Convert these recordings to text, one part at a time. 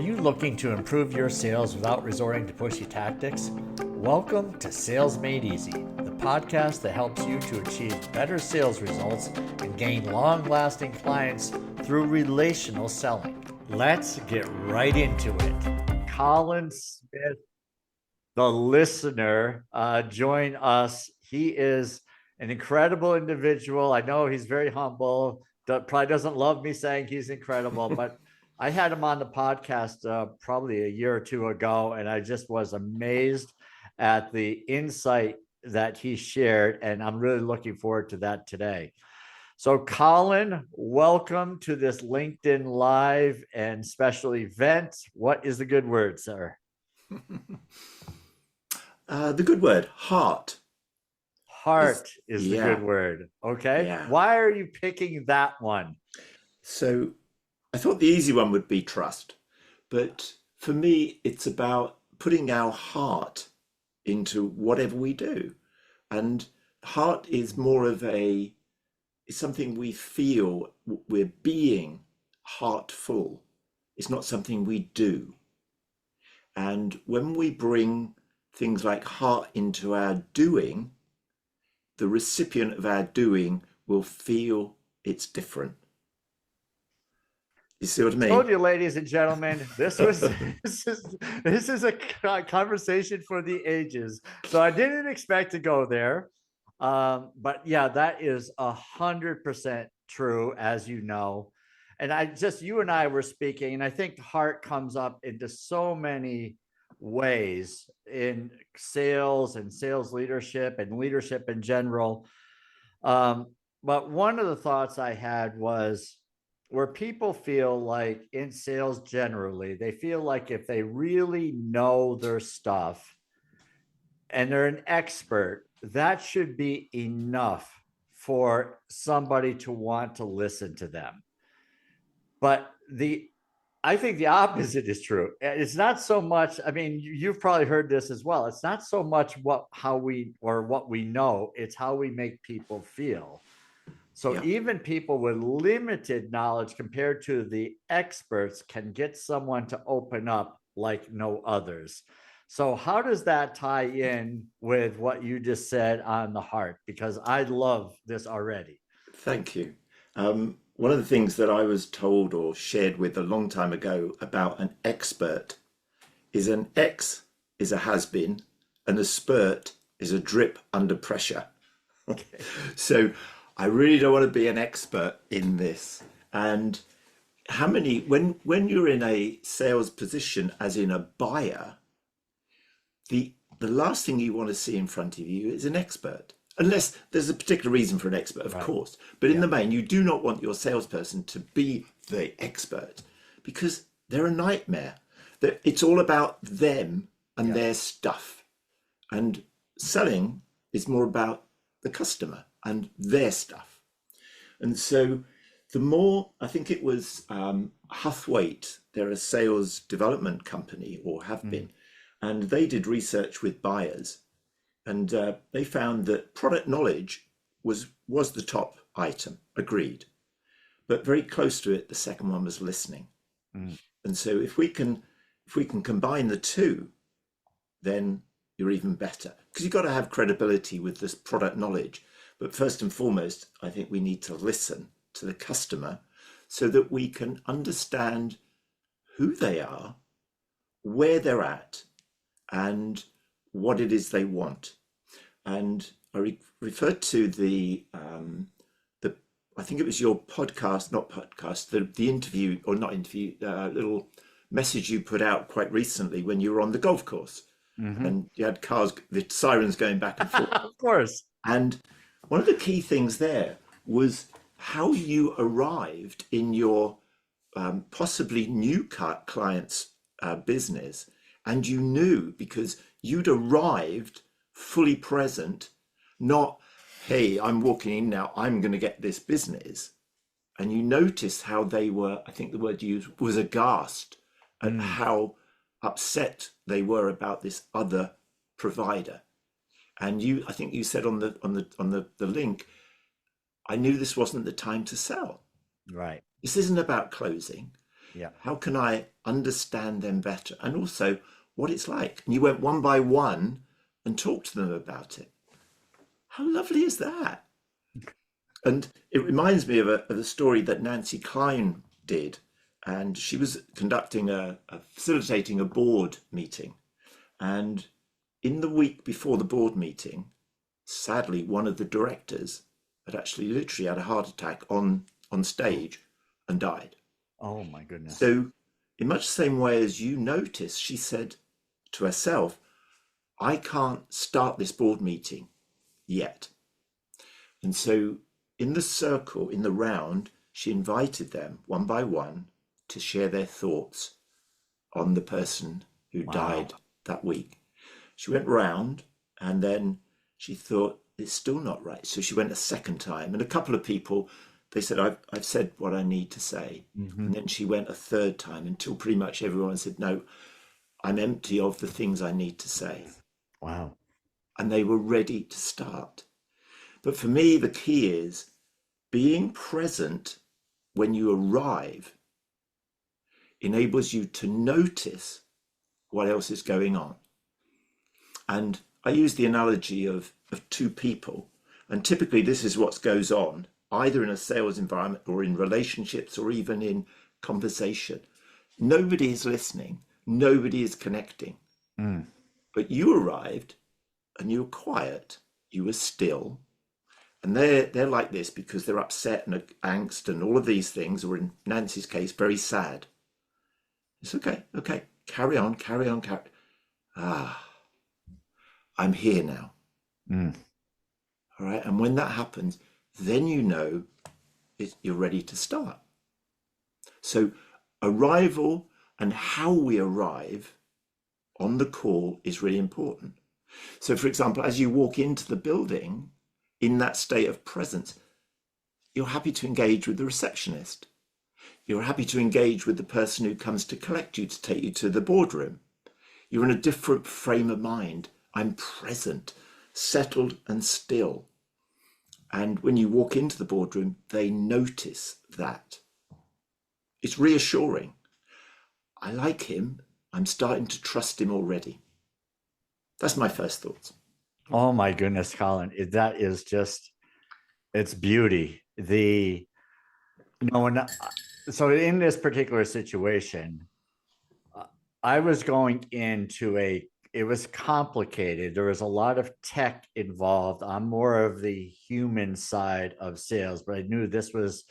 Are you looking to improve your sales without resorting to pushy tactics? Welcome to Sales Made Easy, the podcast that helps you to achieve better sales results and gain long-lasting clients through relational selling. Let's get right into it. Colin Smith, the listener, join us. He is an incredible individual. I know he's very humble. Probably doesn't love me saying he's incredible, but I had him on the podcast probably a year or two ago, and I just was amazed at the insight that he shared, and I'm really looking forward to that today. So, Colin, welcome to this LinkedIn Live and special event. What is the good word, sir? The good word, heart. Heart is the good word. Okay. Yeah. Why are you picking that one? So I thought the easy one would be trust. But for me, it's about putting our heart into whatever we do. And heart is more of it's something we feel, we're being heartful. It's not something we do. And when we bring things like heart into our doing, the recipient of our doing will feel it's different. You see what I mean? I told you, ladies and gentlemen, this is a conversation for the ages. So I didn't expect to go there. But yeah, that is 100% true, as you know. And you and I were speaking, and I think heart comes up into so many ways in sales and sales leadership and leadership in general. But one of the thoughts I had was where people feel like in sales generally, they feel like if they really know their stuff and they're an expert, that should be enough for somebody to want to listen to them. But I think the opposite is true. It's not so much, I mean, you've probably heard this as well. It's not so much what we know, it's how we make people feel. So even people with limited knowledge compared to the experts can get someone to open up like no others. So how does that tie in with what you just said on the heart? Because I love this already. Thank you. One of the things that I was told or shared with a long time ago about an expert is an X is a has-been and a spurt is a drip under pressure. Okay. So I really don't want to be an expert in this. And when you're in a sales position, as in a buyer, the last thing you want to see in front of you is an expert, unless there's a particular reason for an expert, of course. But in the main, you do not want your salesperson to be the expert because they're a nightmare. It's all about them and their stuff. And selling is more about the customer and their stuff. And so the more, I think it was Huthwaite, they're a sales development company or have been, and they did research with buyers and they found that product knowledge was the top item, agreed. But very close to it, the second one was listening. And so if we can combine the two, then you're even better. Because you've got to have credibility with this product knowledge. But first and foremost, I think we need to listen to the customer so that we can understand who they are, where they're at, and what it is they want. And I referred to the I think it was your podcast, not podcast, the interview, or not interview, little message you put out quite recently when you were on the golf course. And you had cars, the sirens going back and forth. Of course. And one of the key things there was how you arrived in your possibly new client's business. And you knew because you'd arrived fully present, not, hey, I'm walking in now, I'm going to get this business. And you noticed how they were, I think the word used was aghast at how upset they were about this other provider. And I think you said on the link, I knew this wasn't the time to sell. Right. This isn't about closing. Yeah. How can I understand them better? And also what it's like. And you went one by one and talked to them about it. How lovely is that? And it reminds me of a story that Nancy Klein did. And she was facilitating a board meeting. And in the week before the board meeting, sadly, one of the directors had actually literally had a heart attack on stage and died. Oh my goodness. So, in much the same way as you notice, she said to herself, I can't start this board meeting yet. And so, in the circle, in the round, she invited them one by one to share their thoughts on the person who Wow. died that week. She went round and then she thought, it's still not right. So she went a second time, and a couple of people, they said, I've said what I need to say. Hmm. And then she went a third time until pretty much everyone said, no, I'm empty of the things I need to say. Wow. And they were ready to start. But for me, the key is being present when you arrive enables you to notice what else is going on. And I use the analogy of two people. And typically, this is what goes on either in a sales environment or in relationships or even in conversation. Nobody is listening, nobody is connecting. Mm. But you arrived and you were quiet, you were still. And they're like this because they're upset and angst and all of these things, or in Nancy's case, very sad. It's okay, okay, carry on, carry on, carry. Ah, I'm here now. Mm. All right. And when that happens, then you know you're ready to start. So, arrival and how we arrive on the call is really important. So, for example, as you walk into the building in that state of presence, you're happy to engage with the receptionist. You're happy to engage with the person who comes to collect you to take you to the boardroom. You're in a different frame of mind. I'm present, settled, and still. And when you walk into the boardroom, they notice that. It's reassuring. I like him. I'm starting to trust him already. That's my first thoughts. Oh my goodness, Colin. That is just, it's beauty. When so in this particular situation, uh, I was going into it was complicated. There was a lot of tech involved. I'm more of the human side of sales, but I knew this was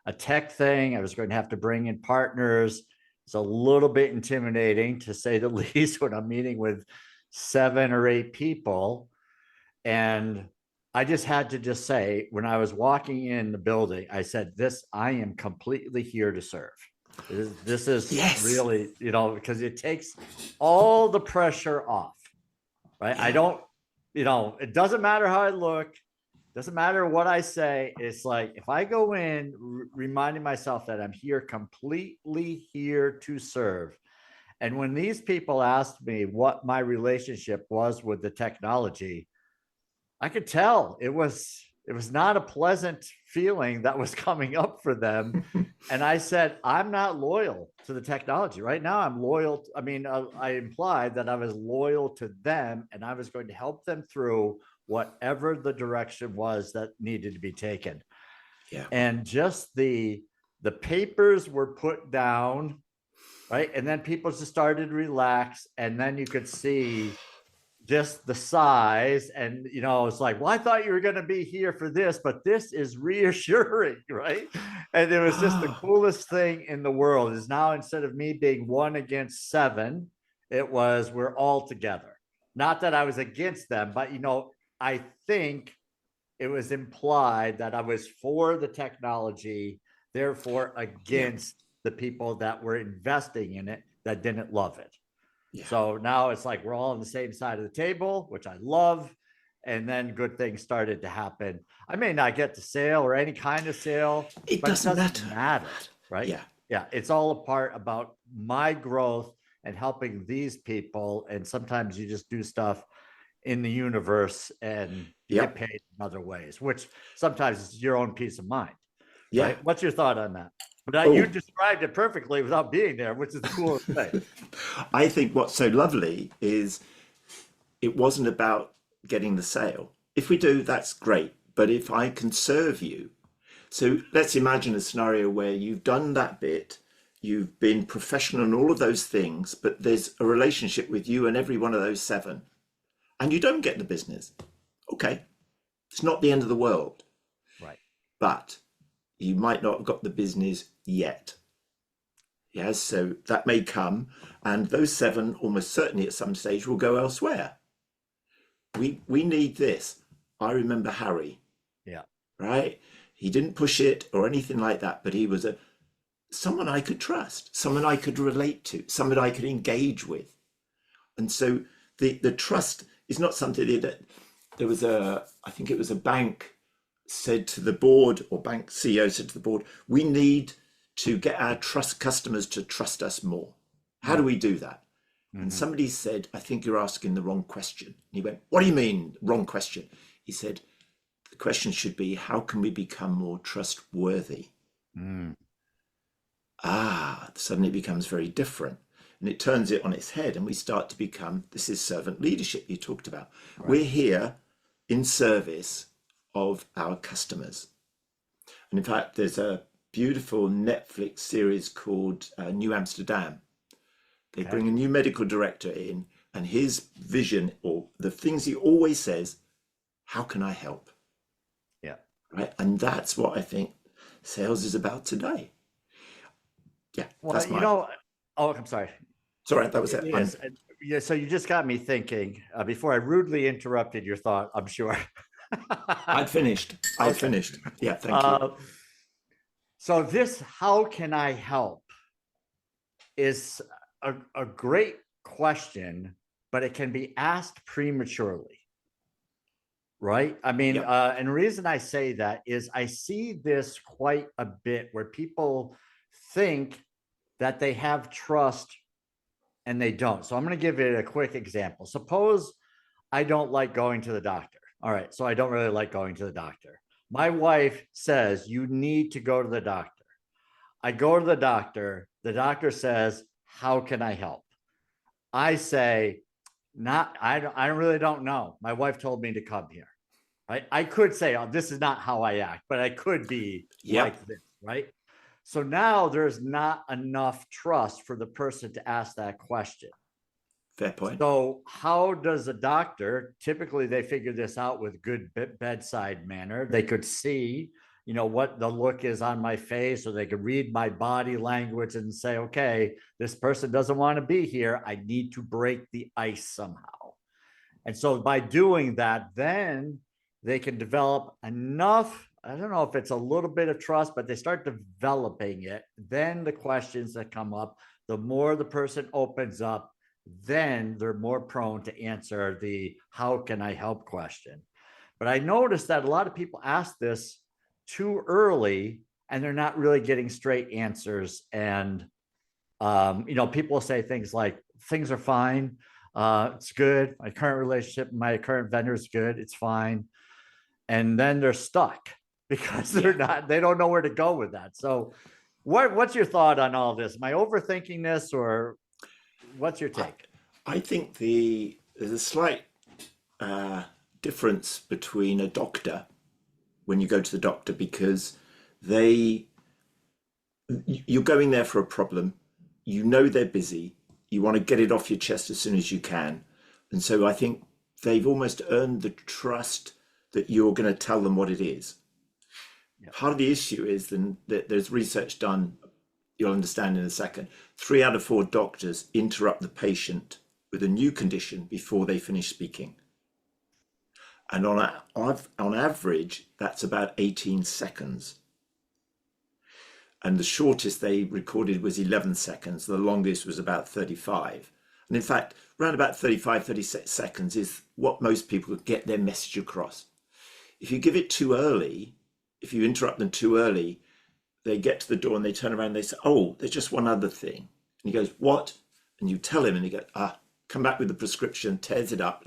a tech thing. I was going to have to bring in partners. It's a little bit intimidating, to say the least, when I'm meeting with 7 or 8 people. And I just had to just say, when I was walking in the building, I said, I am completely here to serve. This is Yes. really, because it takes all the pressure off, right? I Yeah. don't, it doesn't matter how I look, doesn't matter what I say. It's like, if I go in reminding myself that I'm here, completely here to serve. And when these people asked me what my relationship was with the technology, I could tell it was not a pleasant feeling that was coming up for them. And I said, I'm not loyal to the technology right now. I'm loyal. I mean, I implied that I was loyal to them and I was going to help them through whatever the direction was that needed to be taken. Yeah. And just the papers were put down, right? And then people just started to relax. And then you could see just the size, and it's like, well, I thought you were going to be here for this, but this is reassuring, right? And it was just the Ah, coolest thing in the world. Is now, instead of me being 1 against 7, it was, we're all together. Not that I was against them, but I think it was implied that I was for the technology, therefore yeah. against the people that were investing in it that didn't love it. Yeah. So now it's like we're all on the same side of the table, which I love. And then good things started to happen. I may not get the sale or any kind of sale, It but it doesn't doesn't matter. matter, right? Yeah. Yeah, it's all a part about my growth and helping these people. And sometimes you just do stuff in the universe and you get Yep. paid in other ways, which sometimes is your own peace of mind. Yeah. right? What's your thought on that? But you Oh, described it perfectly without being there, which is the coolest thing. I think what's so lovely is it wasn't about getting the sale. If we do, that's great. But if I can serve you, so let's imagine a scenario where you've done that bit, you've been professional in all of those things, but there's a relationship with you and every one of those seven, and you don't get the business. Okay, it's not the end of the world, Right. but you might not have got the business yet. Yes, so that may come, and those seven almost certainly at some stage will go elsewhere. We need this. I remember Harry, Yeah. right? He didn't push it or anything like that, but he was someone I could trust, someone I could relate to, someone I could engage with. And so the trust is not something that there was I think it was a bank said to the board, or bank CEO said to the board, we need to get our trust customers to trust us more. How do we do that? And Mm-hmm. somebody said, I think you're asking the wrong question. And he went, what do you mean, wrong question? He said, the question should be, how can we become more trustworthy? Mm. Suddenly it becomes very different. And it turns it on its head, and we start to become, this is servant leadership you talked about. Right. We're here in service of our customers. And in fact, there's a beautiful Netflix series called New Amsterdam. They Okay. bring a new medical director in, and his vision, or the things he always says, how can I help? Yeah. Right. And that's what I think sales is about today. Yeah, Well, that's my. oh, I'm sorry. Sorry, that was it. Yes. Yeah. So you just got me thinking before I rudely interrupted your thought, I'm sure. I'd finished. I'd Okay. finished. Yeah, thank you. So this, how can I help, is a great question, but it can be asked prematurely. Right. I mean, Yep. and the reason I say that is I see this quite a bit where people think that they have trust and they don't. So I'm going to give it a quick example. Suppose I don't like going to the doctor. All right. So I don't really like going to the doctor. My wife says, you need to go to the doctor. I go to the doctor. The doctor says, how can I help? I say, I really don't know. My wife told me to come here. Right? I could say, oh, this is not how I act, but I could be Yep. like this, right? So now there's not enough trust for the person to ask that question. Fair point. So how does a doctor, typically they figure this out with good bedside manner. They could see, what the look is on my face, or they could read my body language and say, okay, this person doesn't want to be here. I need to break the ice somehow. And so by doing that, then they can develop enough. I don't know if it's a little bit of trust, but they start developing it. Then the questions that come up, the more the person opens up, then they're more prone to answer the how can I help question. But I noticed that a lot of people ask this too early, and they're not really getting straight answers. And people say things like, things are fine. It's good. My current relationship, my current vendor is good. It's fine. And then they're stuck because they don't know where to go with that. So what's your thought on all this? Am I overthinking this, or what's your take? I think there's a slight difference between a doctor when you go to the doctor, because you're going there for a problem. You know they're busy. You want to get it off your chest as soon as you can. And so I think they've almost earned the trust that you're going to tell them what it is. Yeah. Part of the issue is that there's research done, you'll understand in a second. 3 out of 4 doctors interrupt the patient with a new condition before they finish speaking. And on average, that's about 18 seconds. And the shortest they recorded was 11 seconds. The longest was about 35. And in fact, around about 35, 36 seconds is what most people get their message across. If you give it too early, if you interrupt them too early, they get to the door and they turn around and they say, oh, there's just one other thing. And he goes, what? And you tell him, and he goes, come back with the prescription, tears it up.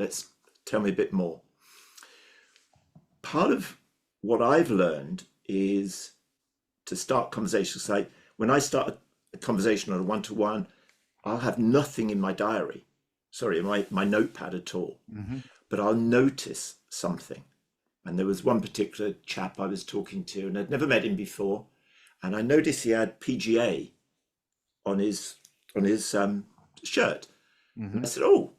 Tell me a bit more. Part of what I've learned is to start conversations. Like when I start a conversation on a one-to-one, I'll have nothing in my diary, sorry, my notepad at all, Mm-hmm. but I'll notice something. And there was one particular chap I was talking to, and I'd never met him before, and I noticed he had PGA on his shirt. And Mm-hmm. I said, "Oh,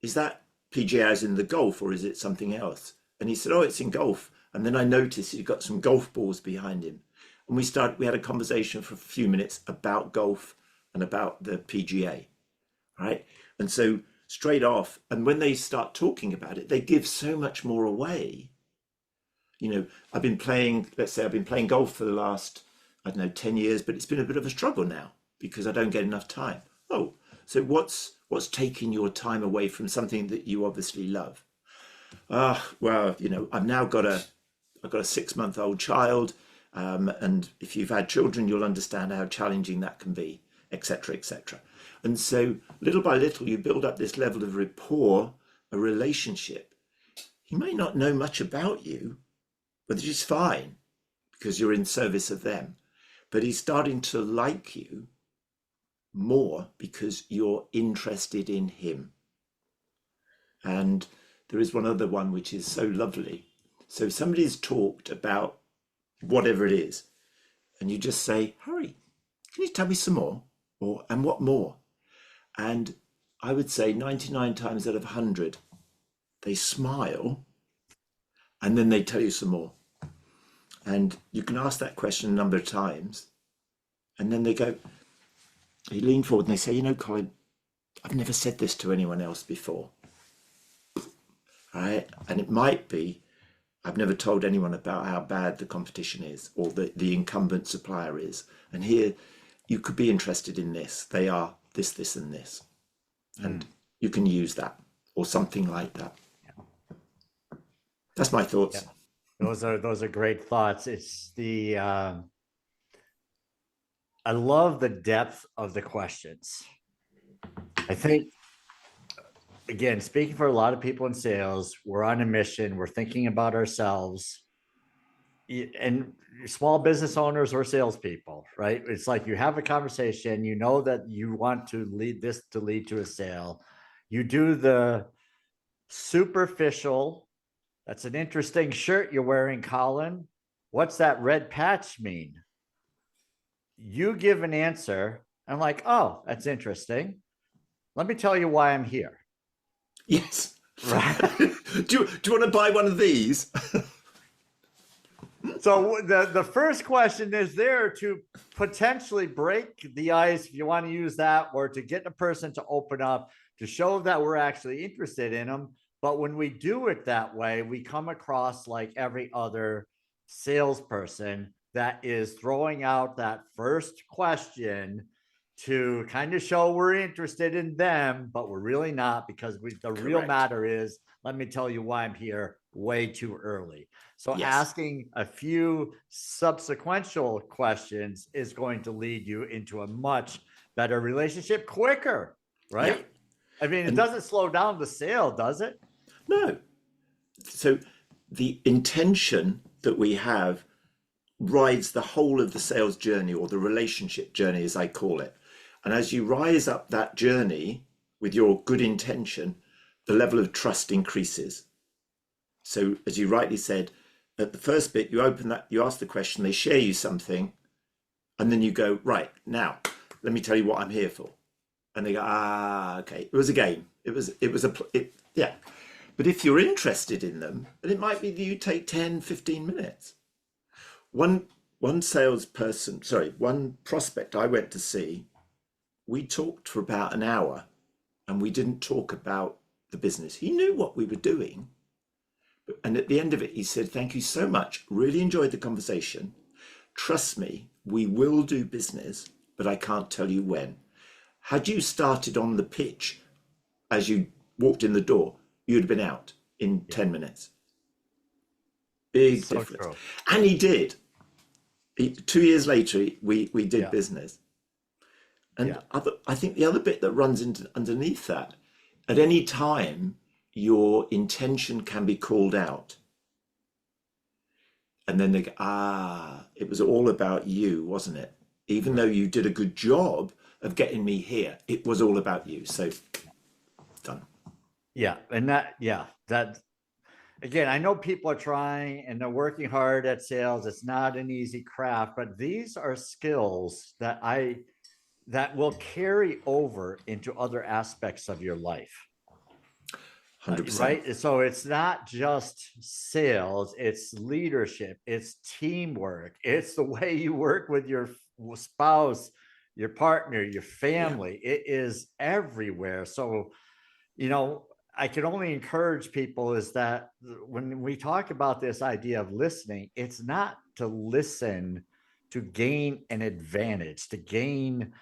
is that PGA as in the golf, or is it something else?" And he said, "Oh, it's in golf." And then I noticed he'd got some golf balls behind him, and we had a conversation for a few minutes about golf and about the PGA, right? And so straight off, and when they start talking about it, they give so much more away. You know, let's say I've been playing golf for the last, I don't know, 10 years, but it's been a bit of a struggle now because I don't get enough time. Oh, so what's taking your time away from something that you obviously love? Well, you know, I've got a 6-month-old child, and if you've had children, you'll understand how challenging that can be, etc., etc. And so, little by little, you build up this level of rapport, a relationship. He may not know much about you, but which is fine because you're in service of them. But he's starting to like you more because you're interested in him. And there is one other one which is so lovely. So somebody's talked about whatever it is, and you just say, "Harry, can you tell me some more?" Or, "And what more?" And I would say 99 times out of 100, they smile and then they tell you some more. And you can ask that question a number of times, and then they lean forward and they say, "You know, Colin, I've never said this to anyone else before." Right? And it might be, "I've never told anyone about how bad the competition is or the incumbent supplier is. And here you could be interested in this. They are this, this, and this." And you can use that or something like that. That's my thoughts. Yeah. Those are great thoughts. It's I love the depth of the questions. I think, again, speaking for a lot of people in sales, we're on a mission. We're thinking about ourselves, and small business owners or salespeople, right? It's like you have a conversation, you know that you want to lead to a sale. You do the superficial. That's an interesting shirt you're wearing, Colin. What's that red patch mean? You give an answer. I'm like, "Oh, that's interesting. Let me tell you why I'm here." Yes. Right. Do you want to buy one of these? So the first question is there to potentially break the ice, if you want to use that, or to get the person to open up, to show that we're actually interested in them. But when we do it that way, we come across like every other salesperson that is throwing out that first question to kind of show we're interested in them, but we're really not, because the real Correct. matter is, "Let me tell you why I'm here," way too early. So Yes. asking a few subsequential questions is going to lead you into a much better relationship quicker, Yeah. right? I mean, it And doesn't slow down the sale, does it? no. So the intention that we have rides the whole of the sales journey, or the relationship journey, as I call it. And as you rise up that journey with your good intention, the level of trust increases. So, as you rightly said, at the first bit, you open that, you ask the question, they share you something, and then you go, "Right, now, let me tell you what I'm here for." And they go, "Okay, it was a game. Yeah." But if you're interested in them, then it might be that you take 10, 15 minutes. One one prospect I went to see, we talked for about an hour, and we didn't talk about the business. He knew what we were doing. And at the end of it, he said, "Thank you so much. Really enjoyed the conversation. Trust me, we will do business, but I can't tell you when." Had you started on the pitch as you walked in the door, you'd have been out in Yeah. 10 minutes. Big So difference. true. And he did. 2 years later, we did Yeah. business. And Yeah. I think the other bit that runs underneath that, at any time, your intention can be called out. And then they go, it was all about you, wasn't it? Even though you did a good job of getting me here, it was all about you. So done. Yeah. And that again, I know people are trying and they're working hard at sales. It's not an easy craft, but these are skills that will carry over into other aspects of your life. 100%. Right. So it's not just sales, it's leadership, it's teamwork, it's the way you work with your spouse, your partner, your Yeah. family. It is everywhere. So, you know, I can only encourage people is that when we talk about this idea of listening, it's not to listen to gain an advantage, to gain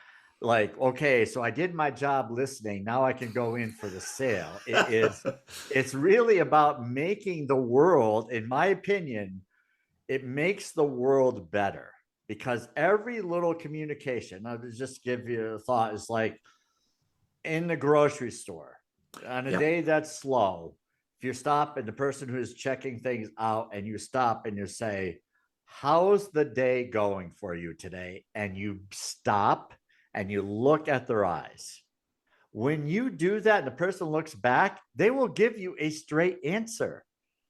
like, okay, so I did my job listening. Now I can go in for the sale. It's really about making the world, in my opinion, it makes the world better because every little communication, I'll just give you a thought, is like in the grocery store on a Yeah. day that's slow. If you stop and the person who's checking things out and you stop and you say, how's the day going for you today? And you stop and you look at their eyes. When you do that and the person looks back, they will give you a straight answer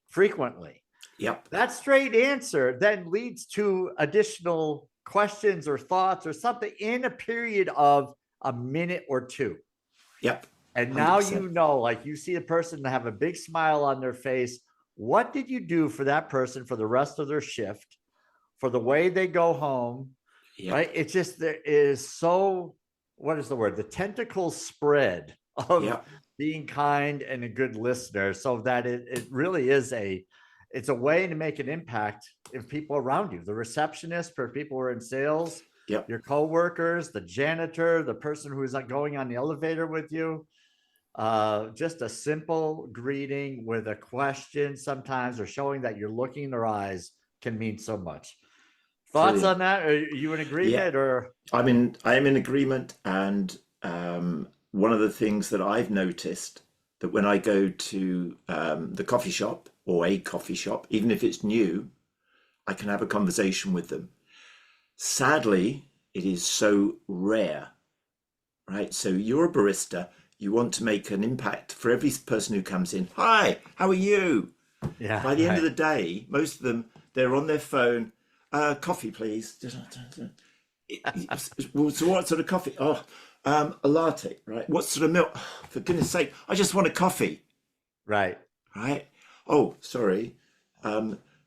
frequently. Yep. That straight answer then leads to additional questions or thoughts or something in a period of a minute or two. Yep. And now 100%. you know, like you see a person have a big smile on their face. What did you do for that person for the rest of their shift, for the way they go home? Yep. Right? It's just there is so, what is the word? The tentacles spread of Yep. being kind and a good listener, so that it really is it's a way to make an impact in people around you, the receptionist, for people who are in sales, Yep. your coworkers, the janitor, the person who's not going on the elevator with you. Just a simple greeting with a question sometimes, or showing that you're looking in their eyes, can mean so much. Thoughts Brilliant. on that? Are you in Yeah. agreement or? I am in agreement. And one of the things that I've noticed that when I go to the coffee shop or a coffee shop, even if it's new, I can have a conversation with them. Sadly, it is so rare, right? So you're a barista, you want to make an impact for every person who comes in. Hi, how are you? Yeah, By the end of right. the day, most of them, they're on their phone. Coffee, please. Well, so what sort of coffee? Oh, a latte, right? What sort of milk? Oh, for goodness sake, I just want a coffee, Right. right? Oh, sorry.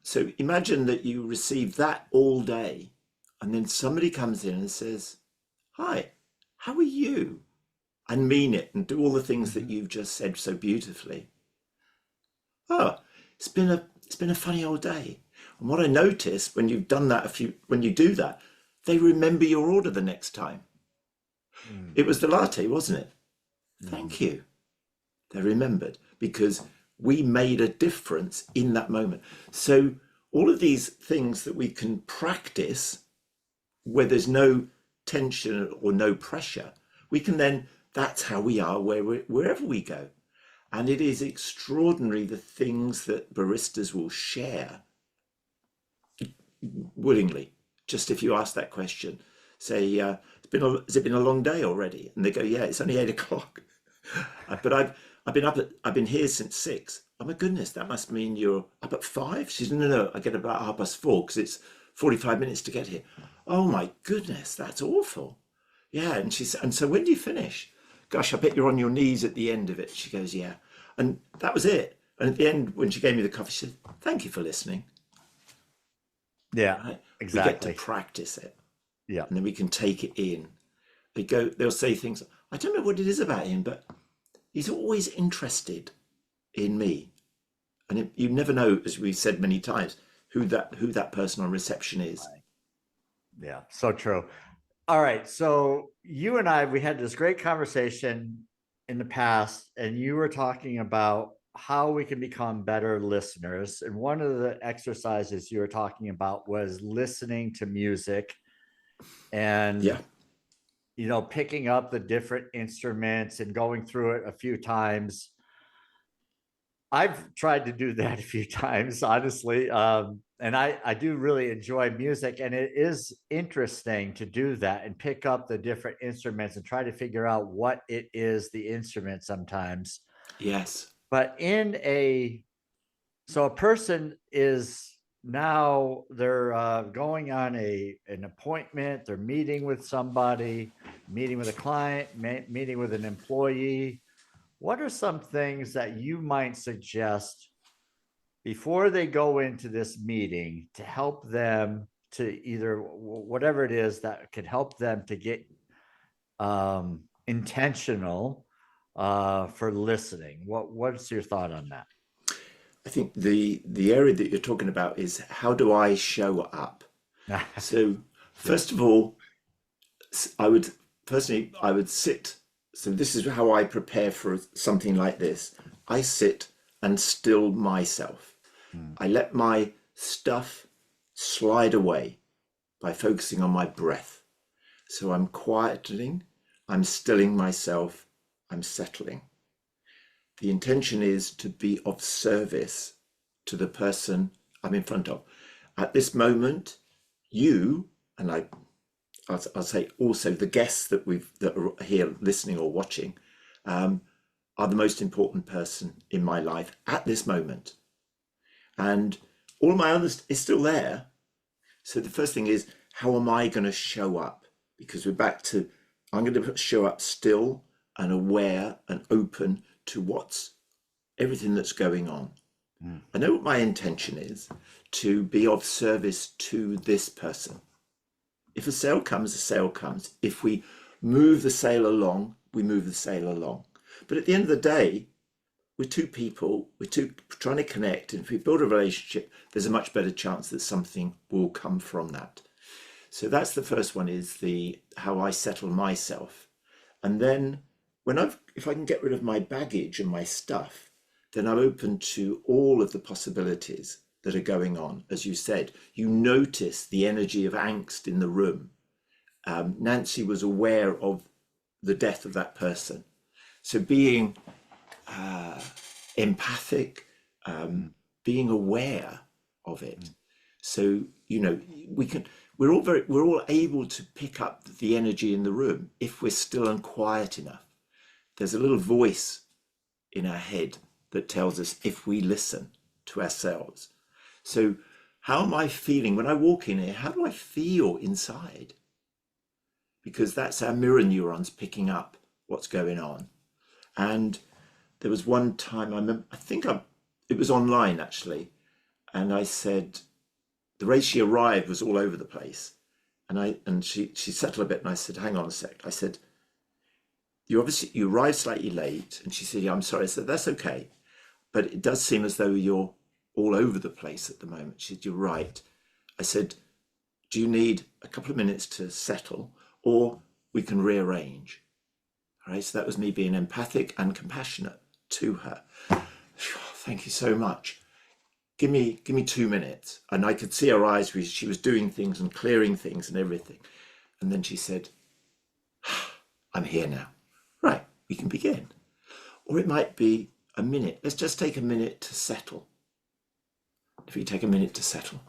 So imagine that you receive that all day, and then somebody comes in and says, "Hi, how are you?" and mean it and do all the things that Mhm. you've just said so beautifully. Oh, it's been a funny old day. And what I notice when you've done that, when you do that, they remember your order the next time. Mm. It was the latte, wasn't it? Mhm. Thank you. They remembered because we made a difference in that moment. So all of these things that we can practice where there's no tension or no pressure, we can then, that's how we are wherever we go. And it is extraordinary the things that baristas will share willingly. Just if you ask that question, say, has it been a long day already? And they go, yeah, it's only 8 o'clock. But I've been here since 6. Oh my goodness, that must mean you're up at 5. She said, no, I get about 4:30 because it's 45 minutes to get here. Oh my goodness, that's awful. Yeah, and she said, and so when do you finish? Gosh, I bet you're on your knees at the end of it. She goes, yeah, and that was it. And at the end, when she gave me the coffee, she said, thank you for listening. Yeah, Right? We get to exactly. practice it, Yeah. and then we can take it in. They'll say things. I don't know what it is about him, but he's always interested in me. And you never know, as we've said many times, who that person on reception is. Yeah. So true. All right. So you and I, we had this great conversation in the past, and you were talking about how we can become better listeners. And one of the exercises you were talking about was listening to music Yeah, and, you know, picking up the different instruments and going through it a few times. I've tried to do that a few times, honestly. And I do really enjoy music, and it is interesting to do that and pick up the different instruments and try to figure out what it is, the instrument sometimes. Yes. But so a person is now they're going on an appointment, they're meeting with somebody, meeting with a client, meeting with an employee. What are some things that you might suggest before they go into this meeting to help them to either whatever it is that could help them to get intentional for listening? What's your thought on I think the area that you're talking about is how do I show up? that? So Yeah. first of all, I would personally I would sit. So this is how I prepare for something like this. I sit and still myself. Mm. I let my stuff slide away by focusing on my breath. So I'm quietening, I'm stilling myself, I'm settling. The intention is to be of service to the person I'm in front of. At this moment, you, and I'll say also the guests that are here listening or watching, are the most important person in my life at this moment. And all my others is still there. So the first thing is, how am I going to show up? Because we're back to, I'm going to show up still and aware and open to what's everything that's going on. Mm. I know what my intention is, to be of service to this person. If a sale comes, a sale comes. If we move the sale along, we move the sale along. But at the end of the day, we're two people, trying to connect. And if we build a relationship, there's a much better chance that something will come from that. So that's the first one, is the how I settle myself. And then if I can get rid of my baggage and my stuff, then I'm open to all of the possibilities that are going on. As you said, you notice the energy of angst in the room. Nancy was aware of the death of that person. So being empathic, Mm. being aware of it. So, we're all able to pick up the energy in the room if we're still and quiet enough. There's a little voice in our head that tells us if we listen to ourselves. So how am I feeling when I walk in here? How do I feel inside? Because that's our mirror neurons picking up what's going on. And there was one time it was online actually, and I said the way she arrived was all over the place, and she settled a bit, and I said, hang on a sec. I said, you arrived slightly late, and she said, yeah, I'm sorry. I said, that's okay, but it does seem as though you're all over the place at the moment. She said, you're right. I said, do you need a couple of minutes to settle, or we can rearrange? All right, so that was me being empathic and compassionate to her. Thank you so much. Give me 2 minutes. And I could see her eyes. She was doing things and clearing things and everything. And then she said, I'm here now. Right, we can begin. Or it might be a minute. Let's just take a minute to settle. If we take a minute to settle.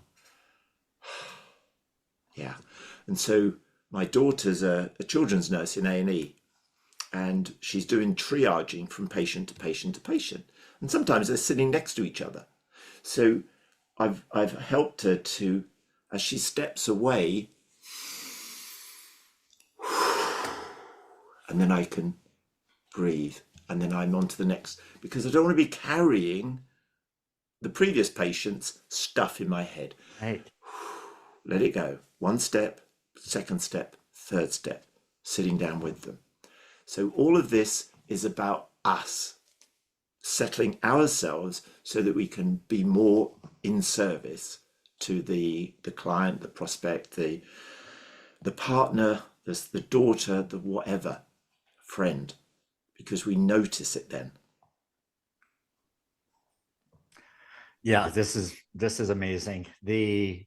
Yeah. And so my daughter's a children's nurse in A&E, and she's doing triaging from patient to patient to patient. And sometimes they're sitting next to each other. So I've helped her to, as she steps away, and then I can breathe, and then I'm on to the next, because I don't want to be carrying the previous patient's stuff in my head. Right. Let it go. One step, second step, third step, sitting down with them. So all of this is about us settling ourselves so that we can be more in service to the client, the prospect, the partner, the daughter, the whatever, friend, because we notice it then. Yeah, this is amazing. The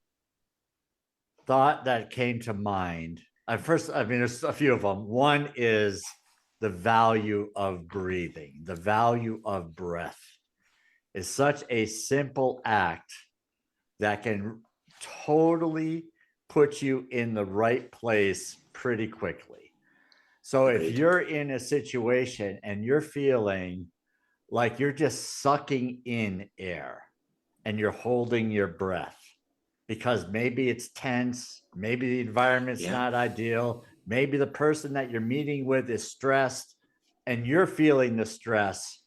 thought that came to mind at first, I mean, there's a few of them. One is the value of breathing, the value of breath. is such a simple act that can totally put you in the right place pretty quickly. So if Agreed. you're in a situation and you're feeling like you're just sucking in air and you're holding your breath because maybe it's tense, maybe the environment's Yeah. not ideal, maybe the person that you're meeting with is stressed and you're feeling the stress,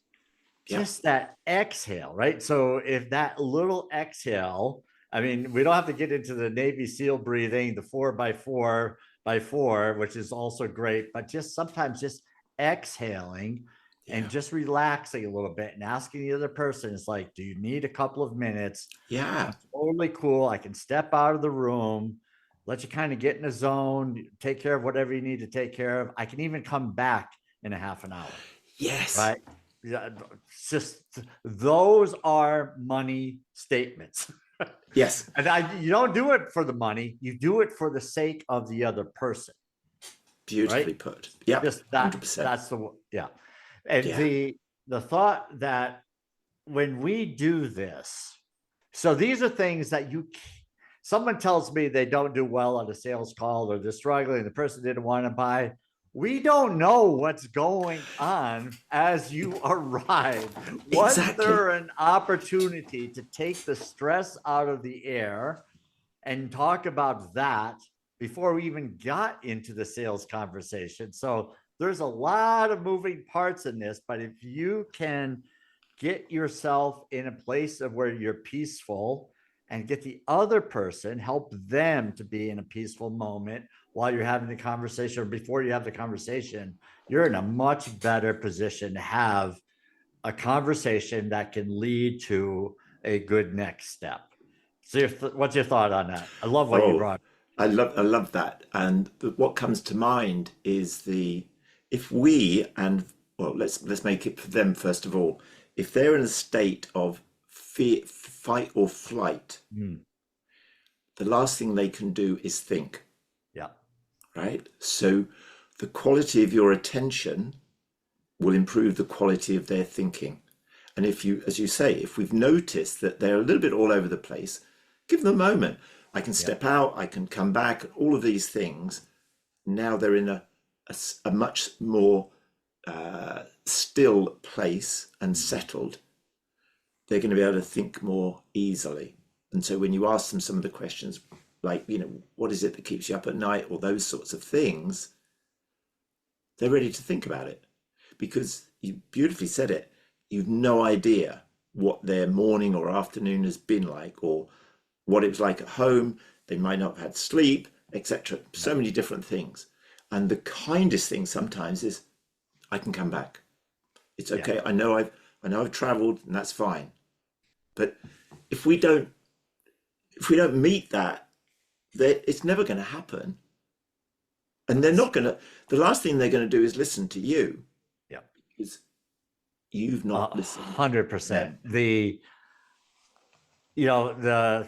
Yeah. just that exhale, right? So if that little exhale, I mean, we don't have to get into the Navy SEAL breathing, the 4x4x4, which is also great, but just sometimes just exhaling and Yeah. just relaxing a little bit and asking the other person, it's like, do you need a couple of minutes? Yeah. I'm totally cool. I can step out of the room, let you kind of get in the zone, take care of whatever you need to take care of. I can even come back in a half an hour, Yes. right? Yeah, it's just those are money statements. Yes. And you don't do it for the money, you do it for the sake of the other person, right? Beautifully put. Yep. Just that 100%. that's the yeah. And Yeah. the thought that when we do this, so these are things that someone tells me they don't do well on a sales call or they're struggling, the person didn't want to buy. We don't know what's going on as you arrive. Was Exactly. there an opportunity to take the stress out of the air and talk about that before we even got into the sales conversation? So there's a lot of moving parts in this, but if you can get yourself in a place of where you're peaceful and get the other person, help them to be in a peaceful moment while you're having the conversation or before you have the conversation, you're in a much better position to have a conversation that can lead to a good next step. So what's your thought on that? I love what you Oh, brought. I love that. And what comes to mind is the if we and well, let's make it for them first of all. If they're in a state of fear, fight or flight, Mm, the last thing they can do is think, yeah. right? So the quality of your attention will improve the quality of their thinking. And if you, as you say, if we've noticed that they're a little bit all over the place, give them a moment. I can Yeah. step out, I can come back, all of these things. Now they're in a much more still place and settled. They're going to be able to think more easily. And so when you ask them some of the questions, like, what is it that keeps you up at night, or those sorts of things, they're ready to think about it because you beautifully said it. You've no idea what their morning or afternoon has been like, or what it was like at home. They might not have had sleep, etc. So many different things. And the kindest thing sometimes is, I can come back. It's Yeah. okay. I know I've traveled, and that's fine. But if we don't meet that, it's never going to happen. And they're not going to. The last thing they're going to do is listen to you Yeah. because you've not listened to 100%. them. The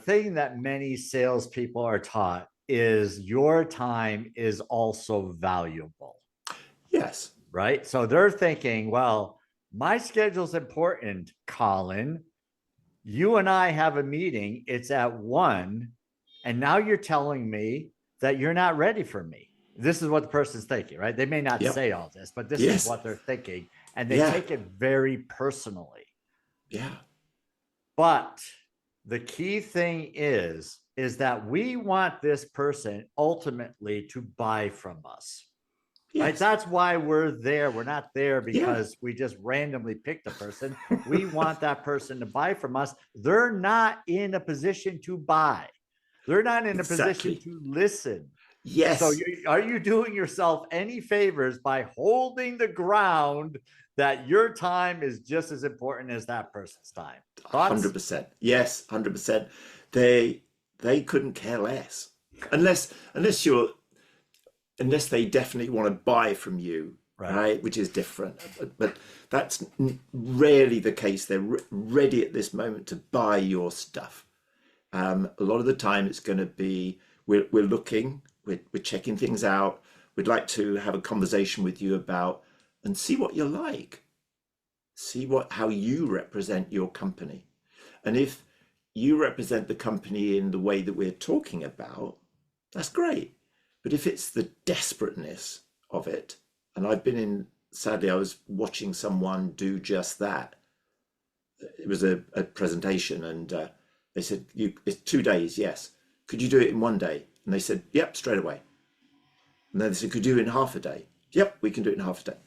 thing that many salespeople are taught is your time is also valuable, Yes. right? So they're thinking, well, my schedule's important, Colin. You and I have a meeting, it's at 1, and now you're telling me that you're not ready for me. This is what the person's thinking, right? They may not Yep. say all this, but this is Yes. what they're thinking, and they Yeah. take it very personally. Yeah. But the key thing is that we want this person ultimately to buy from us, right? Yes. That's why we're there. We're not there Yeah. because we just randomly picked a person. We want that person to buy from us. They're not in a position to buy. They're not in a position Exactly. to listen. So Yes. are you doing yourself any favors by holding the ground that your time is just as important as that person's time? Thoughts? 100%. Yes. 100%. They couldn't care less unless they definitely want to buy from you, Right. right? Which is different. But that's rarely the case. They're ready at this moment to buy your stuff. A lot of the time, it's going to be we're looking, we're checking things out. We'd like to have a conversation with you about and see what you're like. See how you represent your company. And if you represent the company in the way that we're talking about, that's great. But if it's the desperateness of it, and sadly, I was watching someone do just that. It was a presentation, and they said, it's 2 days, yes. Could you do it in 1 day? And they said, yep, straight away. And then they said, could you do it in half a day? Yep, we can do it in half a day.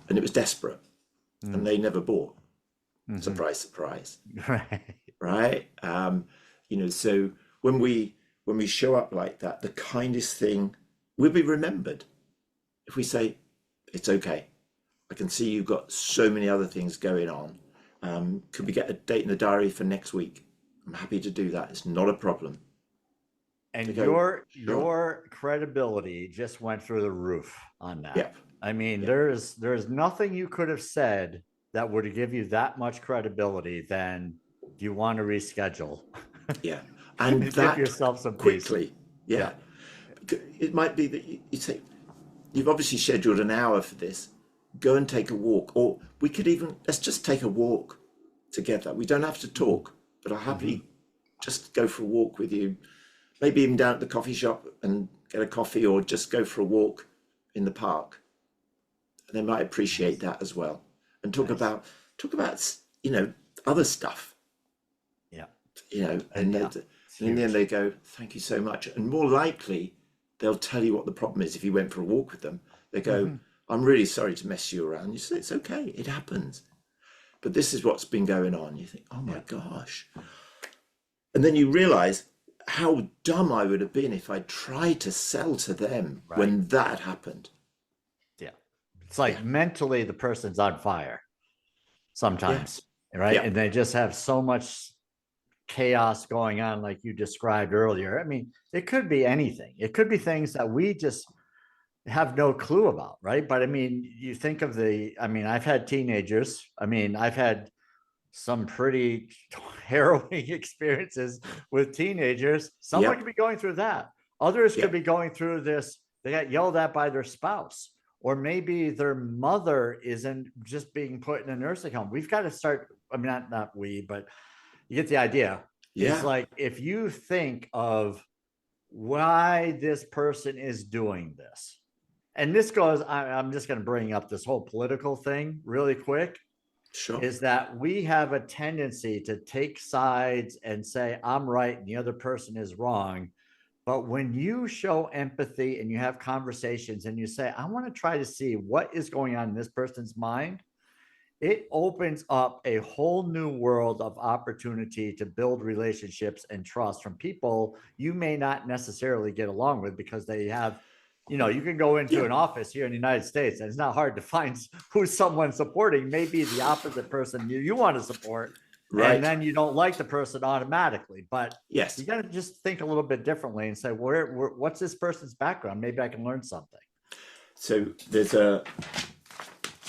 And it was desperate, and they never bought. Surprise, surprise. Right. So when we show up like that, the kindest thing will be remembered. If we say, it's okay, I can see you've got so many other things going on. Could we get a date in the diary for next week? I'm happy to do that. It's not a problem. And your credibility just went through the roof on that. Yeah. I mean, there's nothing you could have said that would give you that much credibility than you want to reschedule. Yeah. And give yourself some quickly. peace. Yeah. It might be that you say, you've obviously scheduled an hour for this. Go and take a walk. Or let's just take a walk together. We don't have to talk, but I'll happily just go for a walk with you. Maybe even down at the coffee shop and get a coffee, or just go for a walk in the park. And they might appreciate that as well. And talk about other stuff. Yeah. And in the end they go, thank you so much. And more likely they'll tell you what the problem is. If you went for a walk with them, they go, I'm really sorry to mess you around. You say, it's okay, it happens. But this is what's been going on. You think, oh my gosh. And then you realize how dumb I would have been if I tried to sell to them when that happened. Yeah. It's like mentally the person's on fire sometimes, right? And they just have so much chaos going on, like you described earlier. I mean, it could be anything. It could be things that we just have no clue about, right? But I mean, you think of I've had teenagers. I mean, I've had some pretty harrowing experiences with teenagers. Someone could be going through that. Others could be going through this. They got yelled at by their spouse, or maybe their mother isn't just being put in a nursing home. We've got to start. I mean, not we, but you get the idea. It's like, if you think of why this person is doing this, and this goes, I'm just going to bring up this whole political thing really quick. Sure. Is that we have a tendency to take sides and say, I'm right and the other person is wrong. But when you show empathy and you have conversations and you say, I want to try to see what is going on in this person's mind, it opens up a whole new world of opportunity to build relationships and trust from people you may not necessarily get along with, because they have, you can go into an office here in the United States and it's not hard to find who someone's supporting. Maybe the opposite person you want to support. Right. And then you don't like the person automatically. But you got to just think a little bit differently and say, what's this person's background? Maybe I can learn something. So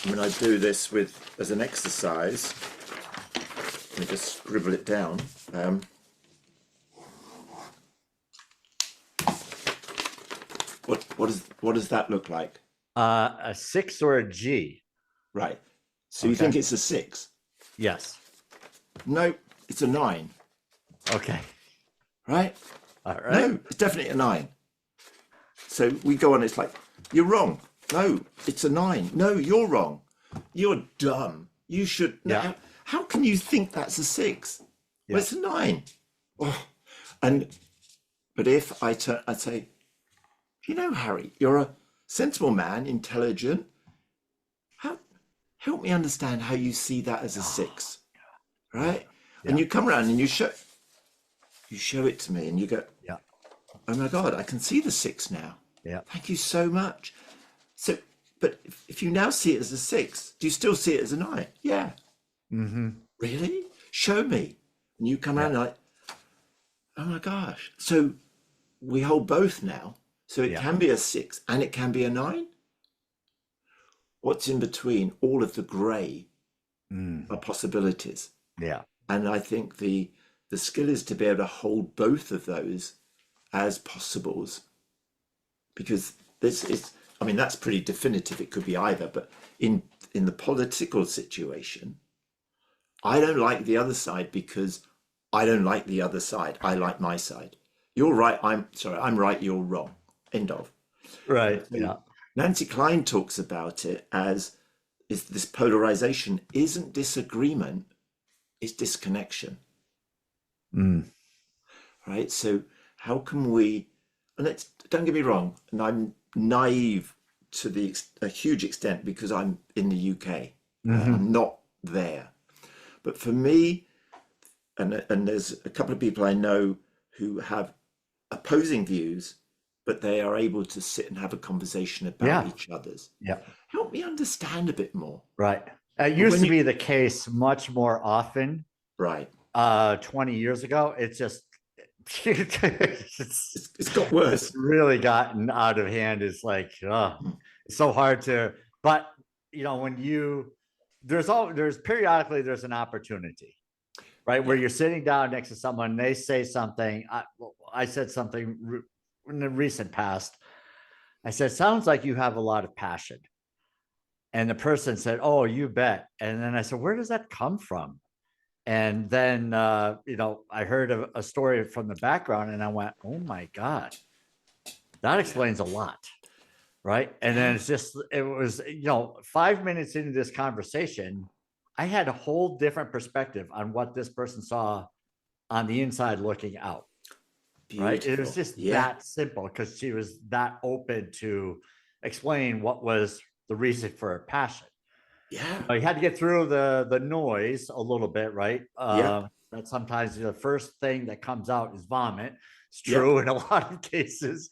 when I do this as an exercise, let me just scribble it down. What does that look like? A 6 or a G. Right. So you think it's a 6? Yes. No, it's a 9. Okay. Right? All right. No, it's definitely a 9. So we go on, it's like, you're wrong. No, it's a 9. No, you're wrong. You're dumb. You should. Yeah. How can you think that's a 6? Well, it's a 9. Oh. But if I'd say, Harry, you're a sensible man, intelligent. Help me understand how you see that as a 6, right? Yeah. And you come around and you show it to me, and you go, oh my God, I can see the 6 now. Yeah. Thank you so much. So, but if you now see it as a 6, do you still see it as a 9? Yeah. Mm-hmm. Really? Show me. And you come around like, oh my gosh. So we hold both now. So it can be a 6 and it can be a 9. What's in between all of the grey are possibilities. Yeah. And I think the skill is to be able to hold both of those as possibles, because this is, that's pretty definitive. It could be either, but in the political situation, I don't like the other side because I don't like the other side. I like my side. You're right. I'm sorry. I'm right. You're wrong. End of. And Right. so Yeah. Nancy Klein talks about it as is this polarization isn't disagreement, it's disconnection, Mm. right? So how can we, and it's, don't get me wrong, and I'm naive to a huge extent because I'm in the UK, right? Hmm. I'm not there. But for me, and there's a couple of people I know who have opposing views, but they are able to sit and have a conversation about Yeah. each other's. Yeah. Help me understand a bit more. Right. It But used when to you, be the case much more often. right, 20 years ago, it's just it's got it's worse. really gotten out of hand. It's like, Mm. it's so hard to, but when there's periodically there's an opportunity, right? Where Yeah, you're sitting down next to someone, they say something. I said something in the recent past. I said, sounds like you have a lot of passion. And the person said, oh, you bet. And then I said, where does that come from? And then, I heard a story from the background and I went, oh my God, that yeah, explains a lot. Right. And then yeah, it was, 5 minutes into this conversation, I had a whole different perspective on what this person saw on the inside looking out. Right. It was beautiful. just Yeah, that simple because she was that open to explain what was the reason for her passion. yeah, You had to get through the noise a little bit, right? yep, That sometimes the first thing that comes out is vomit. It's yep, true in a lot of cases,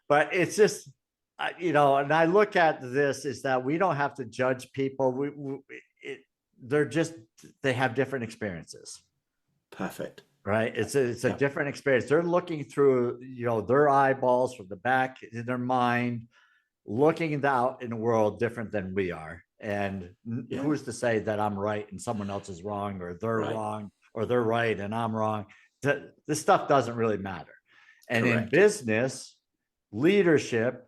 but it's just and I look at this is that we don't have to judge people. It, they're just they have different experiences, perfect. right? It's a Yep, different experience. They're looking through their eyeballs from the back in their mind, looking out in the world different than we are. And yeah, who's to say that I'm right and someone else is wrong, or they're right, wrong, or they're right and I'm wrong? This stuff doesn't really matter. And in correct. business, leadership,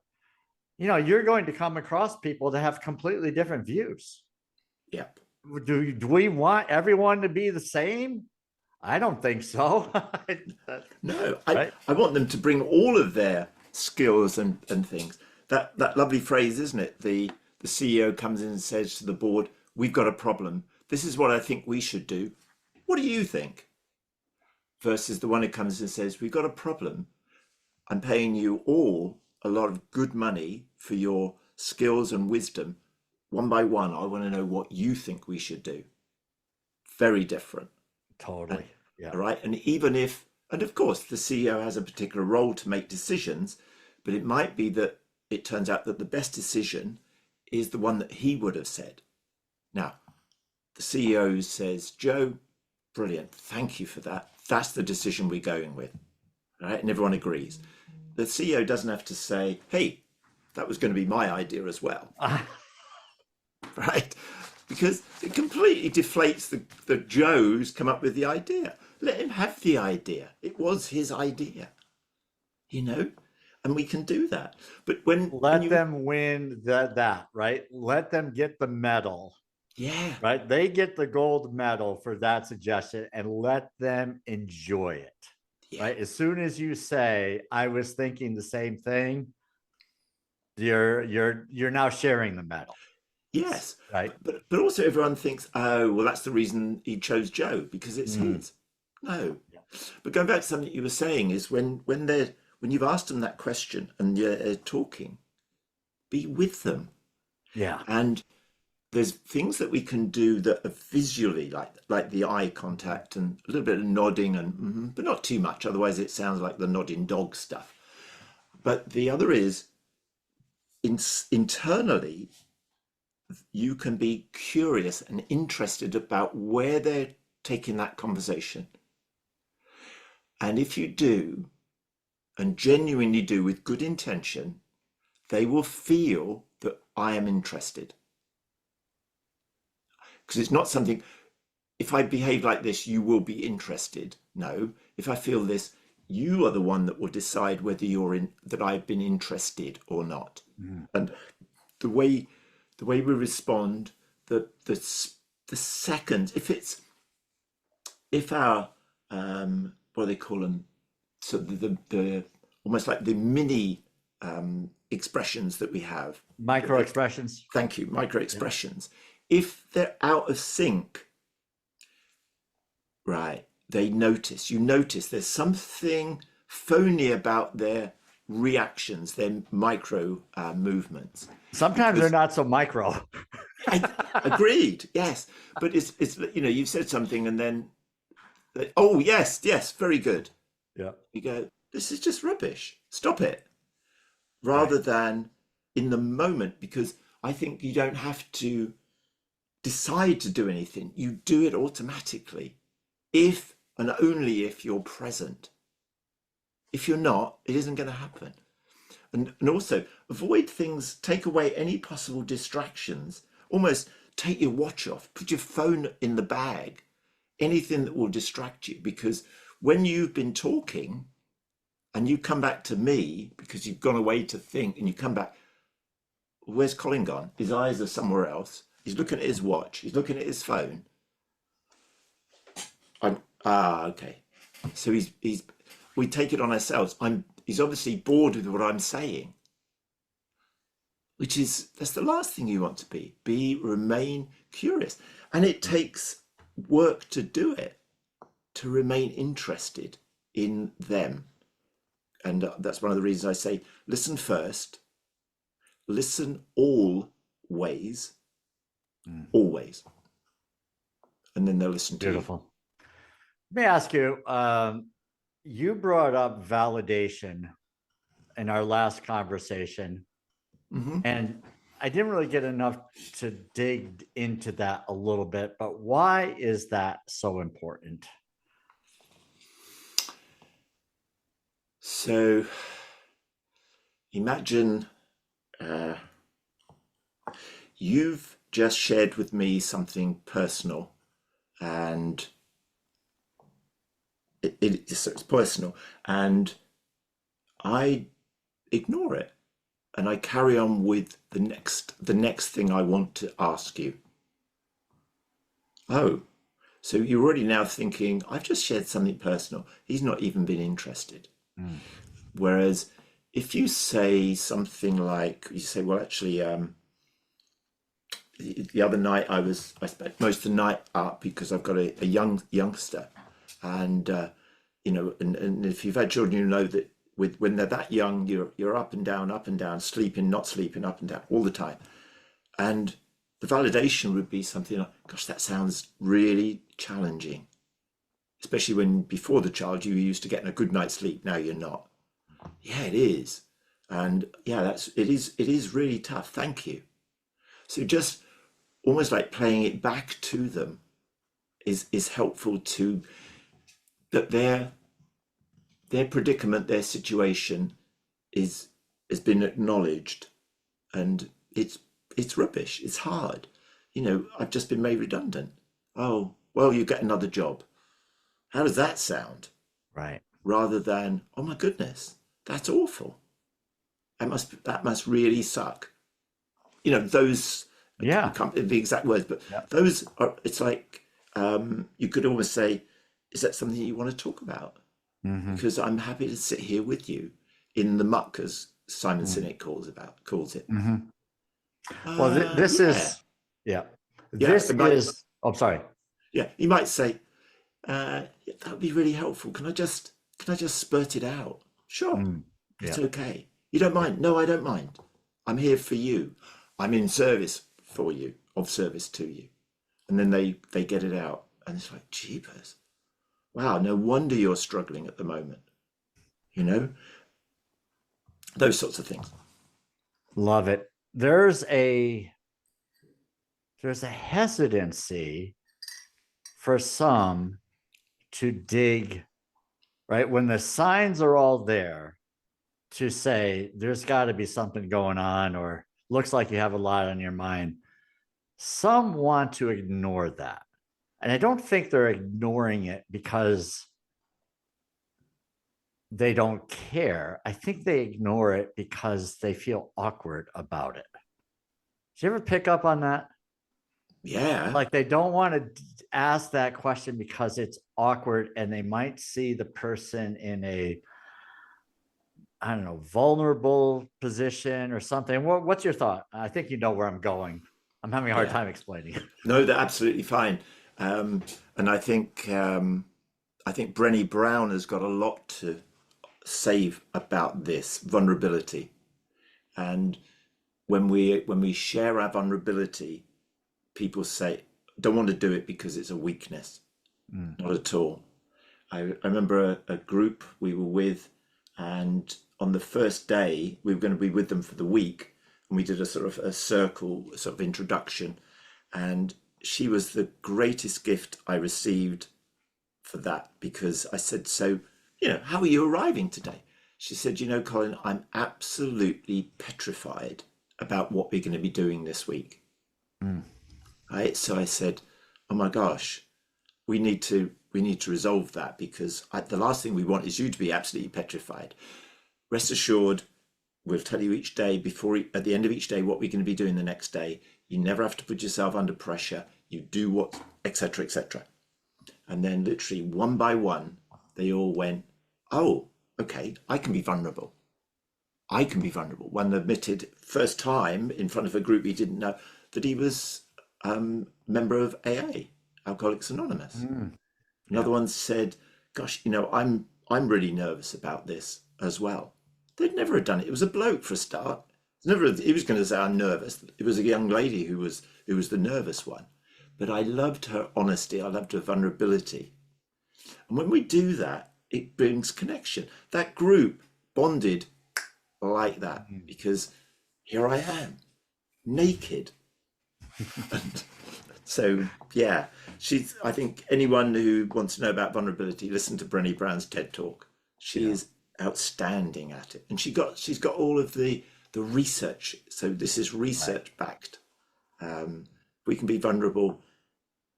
you're going to come across people that have completely different views. Yep. Do we want everyone to be the same? I don't think so. No, Right? I want them to bring all of their skills and things. That lovely phrase, isn't it? The CEO comes in and says to the board, "We've got a problem. This is what I think we should do. What do you think?" Versus the one who comes and says, "We've got a problem. I'm paying you all a lot of good money for your skills and wisdom. One by one, I want to know what you think we should do." Very different. And, Totally. Yeah. all right. And even if, and of course, the CEO has a particular role to make decisions, but it might be that it turns out that the best decision is the one that he would have said. Now, the CEO says, "Joe, brilliant. Thank you for that. That's the decision we're going with." All right. And everyone agrees. The CEO doesn't have to say, "Hey, that was going to be my idea as well." Right? Because it completely deflates the Joe's come up with the idea. Let him have the idea. It was his idea, you know, and we can do that. But when Let you, them win that, right? Let them get the medal, yeah, right? They get the gold medal for that suggestion and let them enjoy it, yeah, right? As soon as you say, I was thinking the same thing, you're now sharing the medal, yes, right? but also everyone thinks, oh, well, that's the reason he chose Joe because it's Mm, his. No, yeah. but going back to something you were saying is when you've asked them that question and you're talking, be with them. Yeah. And there's things that we can do that are visually like the eye contact and a little bit of nodding and but not too much, otherwise it sounds like the nodding dog stuff. But the other is internally you can be curious and interested about where they're taking that conversation. And if you do, and genuinely do with good intention, they will feel that I am interested. Because it's not something, if I behave like this, you will be interested. No, if I feel this, you are the one that will decide whether you're in that I've been interested or not. Mm. And the way we respond the second, if our what do they call them, so the almost like the mini expressions that we have, Micro expressions. thank you, micro expressions, if they're out of sync, right, you notice there's something phony about their reactions, their micro movements. Sometimes they're not so micro. Agreed, yes, but it's you've said something and then oh yes, very good. Yeah. You go, this is just rubbish. Stop it. Rather Right. than in the moment, because I think you don't have to decide to do anything. You do it automatically if and only if you're present. If you're not, it isn't going to happen. And also avoid things, take away any possible distractions, almost take your watch off, put your phone in the bag, anything that will distract you. Because when you've been talking and you come back to me because you've gone away to think and you come back, where's Colin gone? His eyes are somewhere else. He's looking at his watch. He's looking at his phone. Okay. So we take it on ourselves. He's obviously bored with what I'm saying, that's the last thing you want to remain curious. And it takes work to do it, to remain interested in them. And that's one of the reasons I say, listen first, listen always, always. And then they'll listen to you. Beautiful. Let me ask you, you brought up validation in our last conversation, and I didn't really get enough to dig into that a little bit, but why is that so important? So imagine you've just shared with me something personal, and it's personal, and I ignore it and I carry on with the next thing I want to ask you. Oh, so you're already now thinking, I've just shared something personal. He's not even been interested. Whereas if you say something like, you say, well, actually, the other night I spent most of the night up because I've got a youngster, and and if you've had children, you know that when they're that young, you're up and down, sleeping, not sleeping, up and down all the time. And the validation would be something like, gosh, that sounds really challenging. Especially when before the child you were used to getting a good night's sleep. Now you're not. Yeah, it is. And yeah, it is really tough. Thank you. So just almost like playing it back to them is helpful, to that their predicament, their situation has been acknowledged, and it's rubbish. It's hard. I've just been made redundant. Oh, well, you get another job. How does that sound? Right. Rather than, oh my goodness, that's awful. That must really suck. Those, Yeah. I can't remember the exact words, but those are, it's like, you could almost say, is that something you want to talk about? Because I'm happy to sit here with you in the muck, as Simon Sinek calls it. Well, this is, this is, I'm sorry. Yeah, you might say, that would be really helpful. Can I just spurt it out? Sure, it's okay. You don't mind? No, I don't mind. I'm here for you. I'm in service for you, of service to you. And then they get it out, and it's like, jeepers. Wow, no wonder you're struggling at the moment. Those sorts of things. Love it. There's a hesitancy for some to dig, right? When the signs are all there, to say there's got to be something going on, or looks like you have a lot on your mind. Some want to ignore that. And I don't think they're ignoring it because they don't care. I think they ignore it because they feel awkward about it. Did you ever pick up on that? Yeah. Like they don't want to ask that question because it's awkward and they might see the person in a, I don't know, vulnerable position or something. What's your thought? I think you know where I'm going. I'm having a hard Yeah. time explaining. No, they're absolutely fine. And I think Brenny Brown has got a lot to say about this vulnerability. And when we share our vulnerability, people say don't want to do it because it's a weakness. Mm. Not at all. I remember a group we were with, and on the first day we were going to be with them for the week, and we did a sort of a circle sort of introduction, and she was the greatest gift I received for that, because I said, so, how are you arriving today? She said, Colin, I'm absolutely petrified about what we're going to be doing this week. Mm. Right. So I said, oh my gosh, we need to resolve that, because the last thing we want is you to be absolutely petrified. Rest assured, we'll tell you each day at the end of each day what we're going to be doing the next day. You never have to put yourself under pressure. You do what, etc., etc. And then literally one by one, they all went, oh, okay, I can be vulnerable. I can be vulnerable. One admitted first time in front of a group he didn't know that he was member of AA, Alcoholics Anonymous. Mm. Another Yeah. one said, gosh, I'm really nervous about this as well. They'd never have done it. It was a bloke for a start. He was going to say I'm nervous. It was a young lady who was the nervous one. But I loved her honesty. I loved her vulnerability. And when we do that, it brings connection. That group bonded like that, Mm. because here I am, naked. And so, yeah, I think anyone who wants to know about vulnerability, listen to Brené Brown's TED Talk. She Yeah. is outstanding at it. And she's got all of the research. So this is Right. research backed. We can be vulnerable.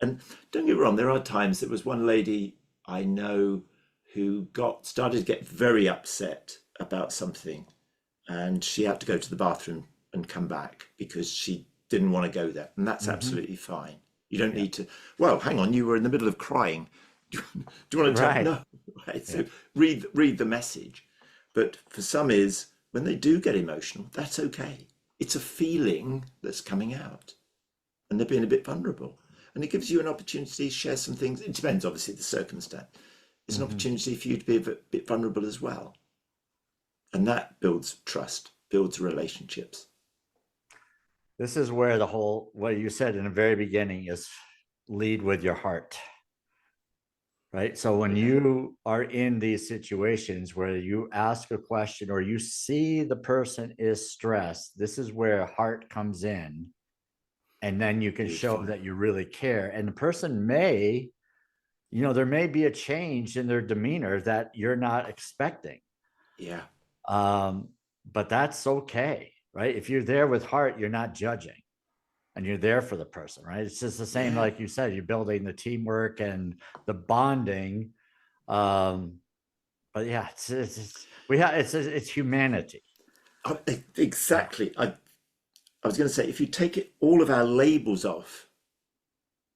And don't get me wrong, there are times. There was one lady I know who started to get very upset about something, and she had to go to the bathroom and come back because she didn't want to go there, and that's Hmm. absolutely fine. You don't Yeah. need to. Well, hang on, you were in the middle of crying. Do you want to tell? Right. No, right. Yeah. So read the message. But for some is when they do get emotional, that's okay. It's a feeling that's coming out, and they're being a bit vulnerable, and it gives you an opportunity to share some things. It depends, obviously, the circumstance. It's an Hmm. opportunity for you to be a bit vulnerable as well, and that builds trust, builds relationships. This is where the whole, what you said in the very beginning is lead with your heart, right? So when Yeah, you are in these situations where you ask a question or you see the person is stressed, this is where heart comes in. And then you can show beautiful. that you really care. And the person may, there may be a change in their demeanor that you're not expecting. Yeah, Um, but that's okay, right? If you're there with heart, you're not judging and you're there for the person, right? It's just the same, yeah. like you said, you're building the teamwork and the bonding. Um, but yeah, it's humanity, right? Exactly. I was going to say, if you take all of our labels off,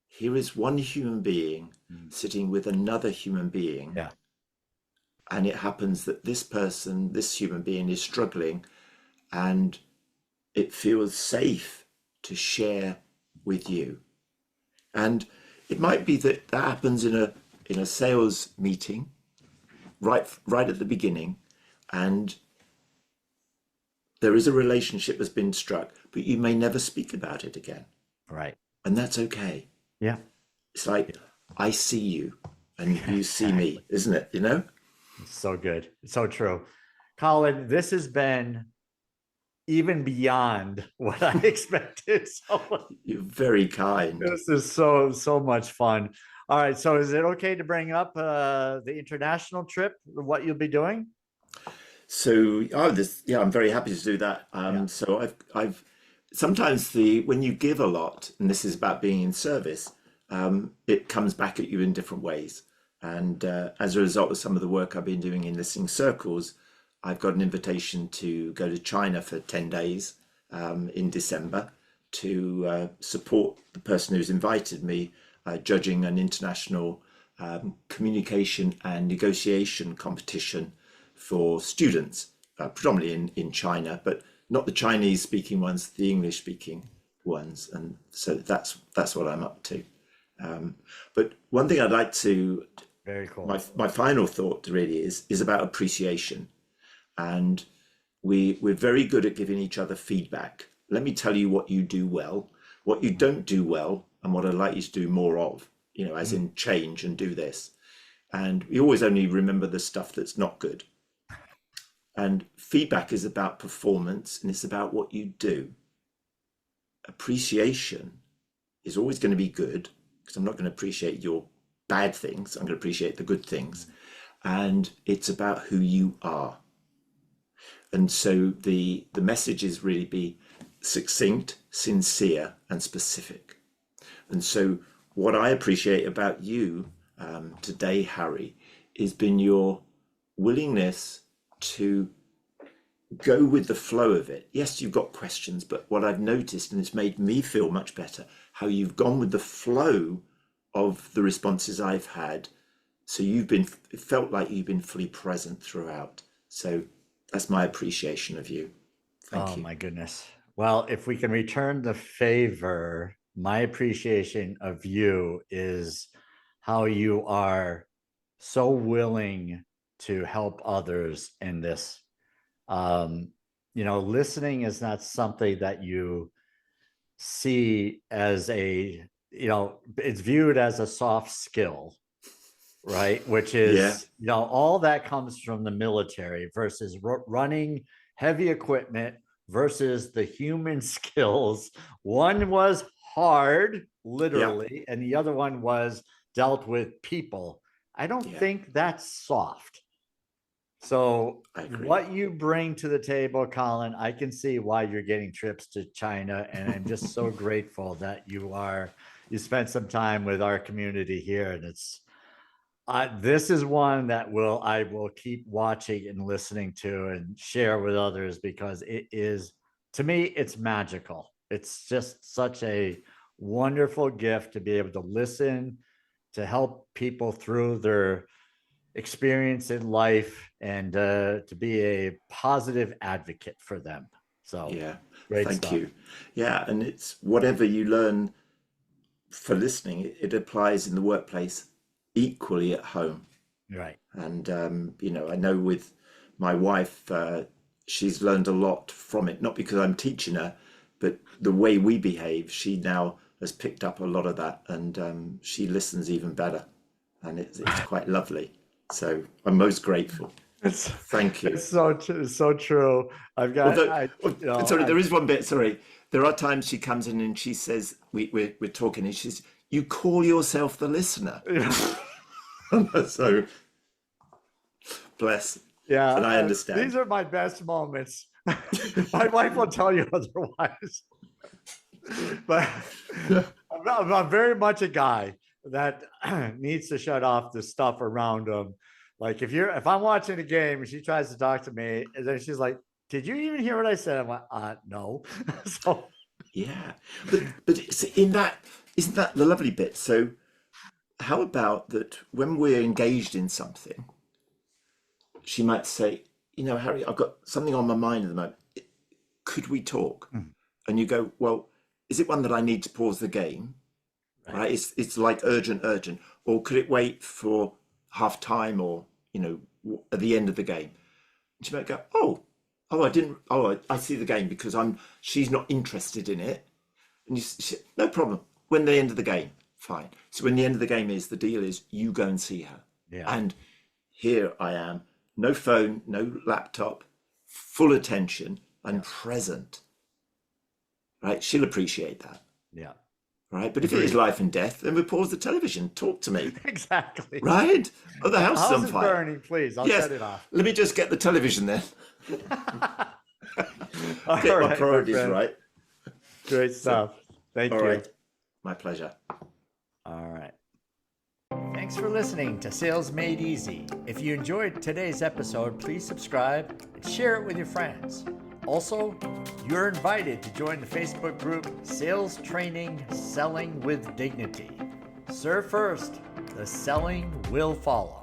here is one human being Mm. sitting with another human being, Yeah. and it happens that this human being is struggling, and it feels safe to share with you. And it might be that happens in a sales meeting, right at the beginning, and there is a relationship that's been struck, but you may never speak about it again, Right. and that's okay. Yeah. It's like, I see you and you see Exactly. me, isn't it? It's so good. It's so true. Colin, this has been even beyond what I expected. So You're very kind. this is so much fun. All right. So is it okay to bring up the international trip, what you'll be doing? So, yeah, I'm very happy to do that. Yeah. So I've sometimes when you give a lot, and this is about being in service, it comes back at you in different ways. And as a result of some of the work I've been doing in listening circles, I've got an invitation to go to China for 10 days in December. to support the person who's invited me judging an international communication and negotiation competition for students, predominantly in China, but not the Chinese speaking ones, the English speaking ones. And so that's what I'm up to. But one thing I'd like to, Very cool. my final thought really is about appreciation. And we're very good at giving each other feedback. Let me tell you what you do well, what you don't do well, and what I'd like you to do more of, as in change and do this. And we always only remember the stuff that's not good. And feedback is about performance, and it's about what you do. Appreciation is always going to be good, because I'm not going to appreciate your bad things. I'm going to appreciate the good things. And it's about who you are. And so the message is really be succinct, sincere, and specific. And so what I appreciate about you today, Harry, has been your willingness to go with the flow of it. Yes, you've got questions, but what I've noticed, and it's made me feel much better, how you've gone with the flow of the responses I've had. So it felt like you've been fully present throughout. So that's my appreciation of you. Thank you. Oh my goodness. Well, if we can return the favor, my appreciation of you is how you are so willing to help others in this. Listening is not something that you see as it's viewed as a soft skill, right? Which is, all that comes from the military versus running heavy equipment versus the human skills. One was hard, literally, and the other one was dealt with people. I don't think that's soft. So what you bring to the table, Colin, I can see why you're getting trips to China. And I'm just so grateful that you spent some time with our community here. And this is one that I will keep watching and listening to and share with others, because it is, to me, it's magical. It's just such a wonderful gift to be able to listen, to help people through their experience in life, and to be a positive advocate for them. So great thank stuff. you. Yeah, and it's whatever you learn for listening, it applies in the workplace equally at home. Right. And I know with my wife, she's learned a lot from it, not because I'm teaching her, but the way we behave, she now has picked up a lot of that, and she listens even better, and it's quite lovely. So I'm most grateful. Thank you. It's so true. I've got. There is one bit. Sorry, there are times she comes in and she says, "We're talking," and she says, "You call yourself the listener." So bless. Yeah, and I understand. These are my best moments. My wife will tell you otherwise. But I'm very much a guy that needs to shut off the stuff around him. Like if I'm watching a game and she tries to talk to me, and then she's like, "Did you even hear what I said?" I'm like, "No." So but isn't that the lovely bit? So how about that when we're engaged in something, she might say, "Harry, I've got something on my mind at the moment. Could we talk?" And you go, "Well, is it one that I need to pause the game?" Right? It's like urgent, or could it wait for half time, or at the end of the game? And she might go, I see the game because she's not interested in it. And she, no problem. When the end of the game, fine. So when the end of the game is, the deal is you go and see her. And here I am, no phone, no laptop, full attention and present. Right? She'll appreciate that. Yeah. Right, but if it is life and death, then we pause the television. Talk to me. Exactly. Right? Oh, the house is on fire. Burning, please. I'll shut it off. Let me just get the television then. Get my priorities right. Great stuff. Thank you. All right. My pleasure. All right. Thanks for listening to Sales Made Easy. If you enjoyed today's episode, please subscribe and share it with your friends. Also, you're invited to join the Facebook group Sales Training Selling with Dignity. Serve first, the selling will follow.